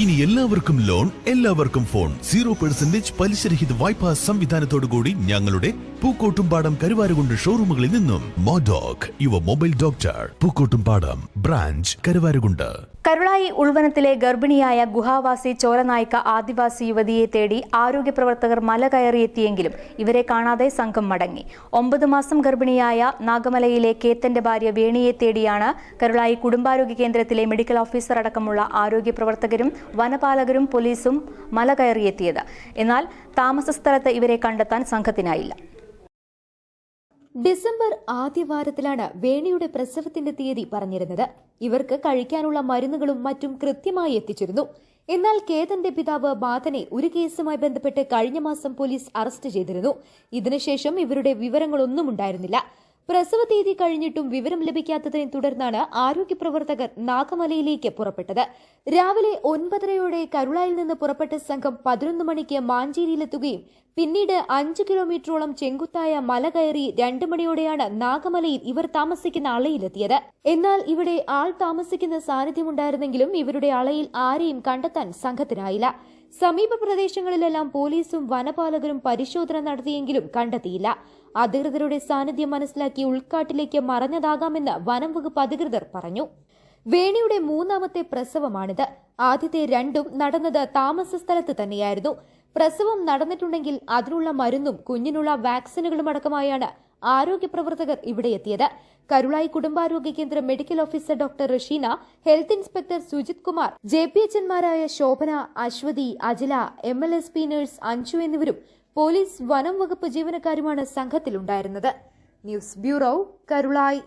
ഇനി എല്ലാവർക്കും ലോൺ, എല്ലാവർക്കും ഫോൺ. 0% പലിശരഹിത വായ്പാ സംവിധാനത്തോടുകൂടി ഞങ്ങളുടെ പൂക്കോട്ടുംപാടം കരുവാരുകുണ്ട് ഷോറൂമുകളിൽ നിന്നും. Modoc your mobile doctor, Pookkottumpadam branch, Karuvarakundu. Karulai ഉൾവനത്തിലെ ഗർഭിണിയായ ഗുഹാവാസി ചോരനായിക്ക ആദിവാസി യുവതിയെ തേടി ആരോഗ്യ പ്രവർത്തകർ മല കയറിയെത്തിയെങ്കിലും ഇവരെ കാണാതെ സംഘം മടങ്ങി. 9 മാസം ഗർഭിണിയായ നാഗമലയിലെ കേത്തന്റെ ഭാര്യ വേണിയെ തേടിയാണ് കരുളായി കുടുംബാരോഗ്യ കേന്ദ്രത്തിലെ മെഡിക്കൽ ഓഫീസർ അടക്കമുള്ള ആരോഗ്യ പ്രവർത്തകരും വനപാലകരും പോലീസും മല കയറിയെത്തിയത്. എന്നാൽ താമസ സ്ഥലത്ത് ഇവരെ കണ്ടെത്താൻ സംഘത്തിനായില്ല. ഡിസംബർ ആദ്യവാരത്തിലാണ് വേണിയുടെ പ്രസവത്തിന്റെ തീയതി പറഞ്ഞിരുന്നത്. ഇവർക്ക് കഴിക്കാനുള്ള മരുന്നുകളും മറ്റും കൃത്യമായി എത്തിച്ചിരുന്നു. എന്നാൽ കേതന്റെ പിതാവ് ബാധനെ ഒരു കേസുമായി ബന്ധപ്പെട്ട് കഴിഞ്ഞ മാസം പോലീസ് അറസ്റ്റ് ചെയ്തിരുന്നു. ഇതിനുശേഷം ഇവരുടെ വിവരങ്ങളൊന്നും ഉണ്ടായിരുന്നില്ല. പ്രസവ തീയതി കഴിഞ്ഞിട്ടും വിവരം ലഭിക്കാത്തതിനെ തുടർന്നാണ് ആരോഗ്യ പ്രവർത്തകർ നാഗമലയിലേക്ക് പുറപ്പെട്ടത്. രാവിലെ 9:30 കരുളായിൽ നിന്ന് പുറപ്പെട്ട സംഘം 11 മണിക്ക് മാഞ്ചേരിയിലെത്തുകയും പിന്നീട് 5 കിലോമീറ്ററോളം ചെങ്കുത്തായ മല കയറി 2 മണിയോടെയാണ് നാഗമലയിൽ ഇവർ താമസിക്കുന്ന അളയിലെത്തിയത്. എന്നാൽ ഇവിടെ ആൾ താമസിക്കുന്ന സാന്നിധ്യമുണ്ടായിരുന്നെങ്കിലും ഇവരുടെ അളയിൽ ആരെയും കണ്ടെത്താൻ സംഘത്തിനായില്ല. സമീപ പ്രദേശങ്ങളിലെല്ലാം പോലീസും വനപാലകരും പരിശോധന നടത്തിയെങ്കിലും കണ്ടെത്തിയില്ല. അധികൃതരുടെ സാന്നിധ്യം മനസ്സിലാക്കി ഉൾക്കാട്ടിലേക്ക് മറഞ്ഞതാകാമെന്ന് വനം വകുപ്പ് അധികൃതർ പറഞ്ഞു. വേണിയുടെ 3ാമത്തെ പ്രസവമാണിത്. ആദ്യത്തെ 2ഉം നടന്നത് താമസ സ്ഥലത്ത് തന്നെയായിരുന്നു. പ്രസവം നടന്നിട്ടുണ്ടെങ്കിൽ അതിനുള്ള മരുന്നും കുഞ്ഞിനുള്ള വാക്സിനുകളും അടക്കമായാണ് ആരോഗ്യ പ്രവർത്തകർ ഇവിടെ എത്തിയത്. കരുളായി കുടുംബാരോഗ്യ കേന്ദ്ര medical officer doctor Rasheena, health inspector Sujith Kumar, JPHന്മാരായ ശോഭന, അശ്വതി, അജില, MLSP നഴ്സ് അഞ്ജു എന്നിവരും പോലീസ് വനം വകുപ്പ് ജീവനക്കാരുമാണ് സംഘത്തിലുണ്ടായിരുന്നത്. News bureau, Karulai.